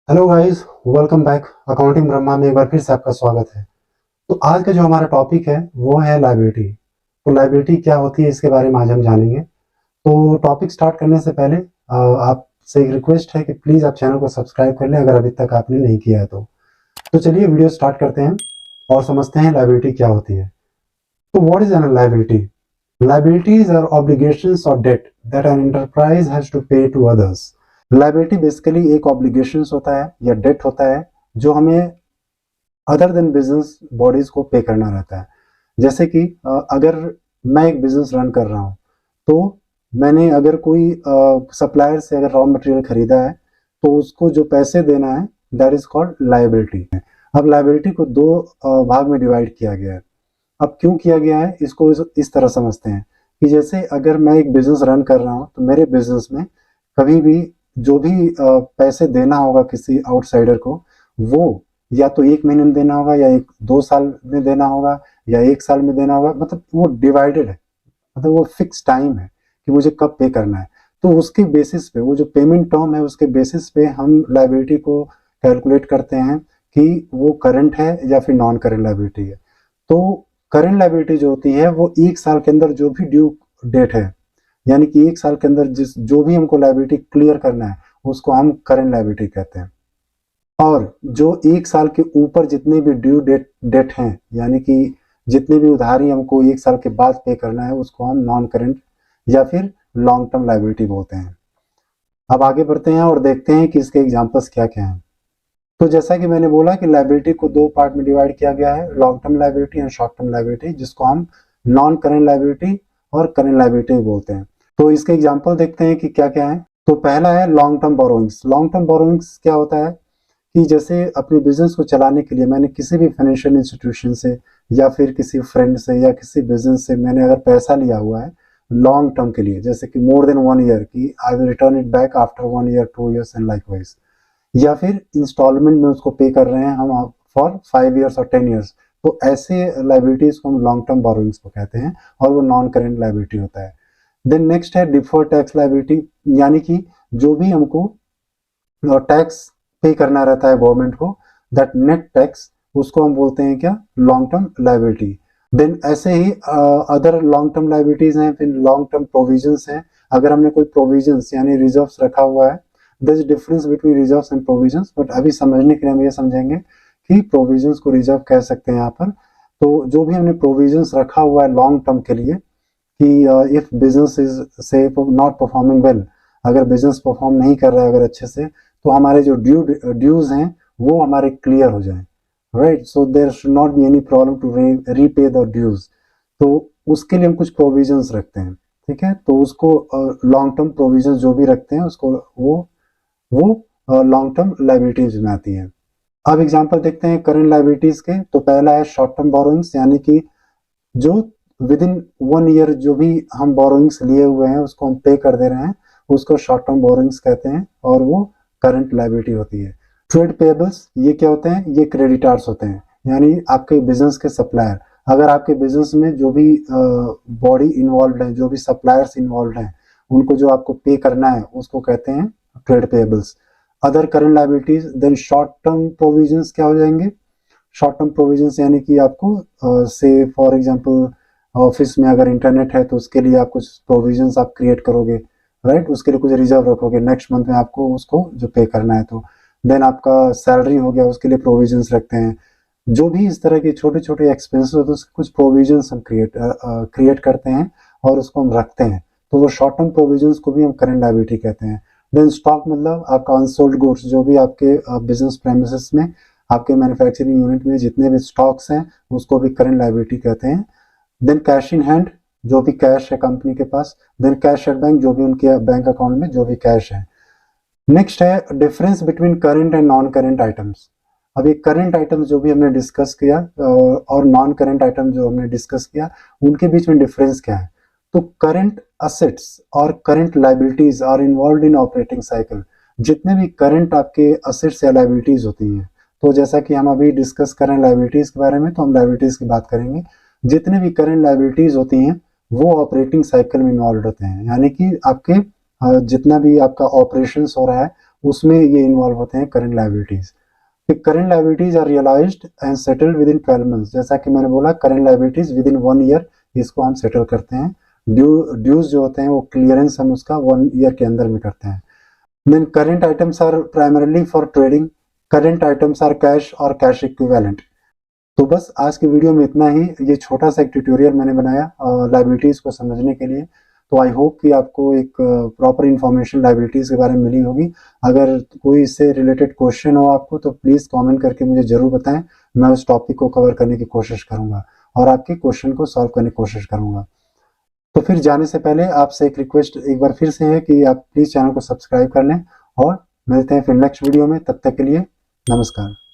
Hello guys, welcome back. Accounting Brahma में एक बार फिर से आपका स्वागत है। तो आज का जो हमारा टॉपिक है वो है लायबिलिटी। तो लायबिलिटी क्या होती है इसके बारे में आज हम जानेंगे। तो टॉपिक स्टार्ट करने से पहले आपसे एक रिक्वेस्ट है कि प्लीज़ आप चैनल को सब्सक्राइब कर लें अगर अभी तक आपने नहीं किया है तो चलिए वीडियो स्टार्ट करते हैं और समझते हैं लायबिलिटी क्या होती है। तो what is an liability? Liabilities are obligations or debt that an enterprise has to pay to others. Liability basically एक obligations होता है या debt होता है जो हमें अदर देन बिजनेस बॉडीज को पे करना रहता है। जैसे कि अगर मैं एक बिजनेस रन कर रहा हूँ तो मैंने अगर कोई सप्लायर से अगर रॉ मटेरियल खरीदा है तो उसको जो पैसे देना है दैट इज कॉल्ड लायबिलिटी। अब लायबिलिटी को दो भाग में डिवाइड किया गया है। अब क्यों किया गया है इसको इस तरह समझते हैं कि जैसे अगर मैं एक बिजनेस रन कर रहा हूँ तो मेरे बिजनेस में कभी भी जो भी पैसे देना होगा किसी आउटसाइडर को वो या तो 1 महीने में देना होगा या 2 साल में देना होगा या 1 साल में देना होगा। मतलब वो डिवाइडेड है, मतलब वो फिक्स टाइम है कि मुझे कब पे करना है। तो उसके बेसिस पे वो जो पेमेंट टर्म है उसके बेसिस पे हम लायबिलिटी को कैलकुलेट करते हैं कि वो करंट है या फिर नॉन करंट लायबिलिटी है। तो करंट लायबिलिटी जो होती है वो 1 साल के अंदर जो भी ड्यू डेट है, यानी कि 1 साल के अंदर जो भी हमको लायबिलिटी क्लियर करना है उसको हम करंट लायबिलिटी कहते हैं। और जो 1 साल के ऊपर जितने भी ड्यू डेट हैं, यानी कि जितने भी उधारी हमको 1 साल के बाद पे करना है उसको हम नॉन करंट या फिर लॉन्ग टर्म लायबिलिटी बोलते हैं। अब आगे बढ़ते हैं और देखते हैं कि इसके एग्जांपल्स क्या क्या हैं। तो जैसा कि मैंने बोला कि लायबिलिटी को दो पार्ट में डिवाइड किया गया है, long term liability and short term liability, जिसको हम नॉन करंट लायबिलिटी और करंट लायबिलिटी बोलते हैं। तो इसके एग्जांपल देखते हैं कि क्या क्या है। तो पहला है long term borrowings. Long term borrowings क्या होता है कि जैसे अपने बिजनेस को चलाने के लिए मैंने किसी भी फाइनेंशियल इंस्टीट्यूशन से या फिर किसी फ्रेंड से या किसी बिजनेस से मैंने अगर पैसा लिया हुआ है लॉन्ग टर्म के लिए, जैसे कि मोर देन 1 ईयर की I will return it back after 1 year 2 years and likewise, या फिर इंस्टॉलमेंट में उसको पे कर रहे हैं हम फॉर 5 ईयर्स और 10 ईयर्स। तो ऐसे लाइबिलिटीज को हम लॉन्ग टर्म बोरोइंग्स को कहते हैं और वो नॉन करेंट लाइबिलिटी होता है। देन नेक्स्ट है डिफर्ड टैक्स लाइबिलिटी, यानी कि जो भी हमको टैक्स पे करना रहता है गवर्नमेंट को, दैट नेट टैक्स, उसको हम बोलते हैं क्या, लॉन्ग टर्म लाइबिलिटी। देन ऐसे ही अदर लॉन्ग टर्म लाइबिलिटीज हैं, फिर लॉन्ग टर्म प्रोविजंस हैं। अगर हमने कोई प्रोविजंस यानी रिजर्व्स रखा हुआ है, there is difference between reserves and provisions, but अभी समझने के लिए हम ये समझेंगे कि प्रोविजंस को रिजर्व कह सकते हैं यहाँ पर। तो जो भी हमने प्रोविजंस रखा हुआ है लॉन्ग टर्म के लिए कि इफ बिजनेस इज से नॉट परफॉर्मिंग वेल, अगर बिजनेस परफॉर्म नहीं कर रहा है अगर अच्छे से, तो हमारे जो ड्यूज हैं वो हमारे क्लियर हो जाएं, right. So there should not be any problem to repay the dues. तो उसके लिए हम कुछ प्रोविजंस रखते हैं, ठीक है। तो उसको लॉन्ग टर्म प्रोविजंस जो भी रखते हैं उसको वो लॉन्ग टर्म लायबिलिटीज में आती है। अब एग्जांपल देखते हैं करंट लायबिलिटीज के। तो पहला है शॉर्ट टर्म बोरोइंग्स, यानी कि जो विद इन 1 ईयर जो भी हम बोरोइंग्स लिए हुए हैं उसको हम पे कर दे रहे हैं, उसको शॉर्ट टर्म बोरोइंग्स कहते हैं और वो करंट लायबिलिटी होती है। ट्रेड पेबल्स ये क्या होते हैं, ये क्रेडिटार्स होते हैं, यानी आपके बिजनेस के सप्लायर। अगर आपके बिजनेस में जो भी बॉडी इन्वॉल्व है, जो भी सप्लायर्स इन्वॉल्व हैं, उनको जो आपको पे करना है उसको कहते हैं trade payables. Other current liabilities, then short term provisions क्या हो जाएंगे। शॉर्ट टर्म प्रोविजंस यानी कि आपको से फॉर एग्जांपल ऑफिस में अगर इंटरनेट है तो उसके लिए आप कुछ प्रोविजंस आप क्रिएट करोगे, राइट। उसके लिए कुछ रिजर्व रखोगे, नेक्स्ट मंथ में आपको उसको जो पे करना है। तो देन आपका सैलरी हो गया, उसके लिए प्रोविजंस रखते हैं। जो भी इस तरह के छोटे छोटे एक्सपेंसेस होते हैं उसके कुछ प्रोविजंस हम क्रिएट करते हैं और उसको हम रखते हैं। तो वो शॉर्ट टर्म प्रोविजंस को भी हम करंट लायबिलिटी कहते हैं। देन स्टॉक मतलब आपका अनसोल्ड गुड्स, जो भी आपके बिजनेस प्रेमिसेस में, आपके मैन्युफैक्चरिंग यूनिट में जितने भी स्टॉक्स हैं उसको भी करंट लायबिलिटी कहते हैं। देन कैश इन हैंड, जो भी कैश है कंपनी के पास। देन कैश एट बैंक, जो भी उनके बैंक अकाउंट में जो भी कैश है। नेक्स्ट है difference between current and non current items. अब ये करंट आइटम्स जो भी हमने डिस्कस किया और नॉन करंट आइटम जो हमने डिस्कस किया, उनके बीच में डिफरेंस क्या है। तो करंट असेट्स और current liabilities are involve in operating cycle. जितने भी करंट आपके असेट्स या लाइबिलिटीज होती हैं, तो जैसा कि हम अभी डिस्कस करें लाइबिलिटीज के बारे में, तो हम लाइबिलिटीज की बात करेंगे। जितने भी करंट लाइबिलिटीज होती हैं वो ऑपरेटिंग साइकिल में इन्वॉल्व होते हैं, यानी कि आपके जितना भी आपका ऑपरेशंस हो रहा है उसमें ये इन्वॉल्व होते हैं current liabilities. Current liabilities are realised and settled within 12 months. जैसा कि मैंने बोला current liabilities within 1 year इसको हम सेटल करते हैं। ड्यूज जो होते हैं वो क्लियरेंस हम उसका 1 ईयर के अंदर में करते हैं। Then current items are primarily for trading. Current items are cash और कैश इक्विवेलेंट। तो बस आज की वीडियो में इतना ही। ये छोटा सा एक ट्यूटोरियल मैंने बनाया लायबिलिटीज को समझने के लिए। तो आई होप कि आपको एक प्रॉपर इंफॉर्मेशन लायबिलिटीज के बारे में मिली होगी। अगर कोई इससे रिलेटेड क्वेश्चन हो आपको तो प्लीज कमेंट करके मुझे जरूर बताएं। मैं उस टॉपिक को कवर करने की कोशिश करूंगा और आपके क्वेश्चन को सॉल्व करने की कोशिश करूंगा। तो फिर जाने से पहले आपसे एक रिक्वेस्ट एक बार फिर से है कि आप प्लीज चैनल को सब्सक्राइब कर लें और मिलते हैं फिर नेक्स्ट वीडियो में। तब तक के लिए नमस्कार।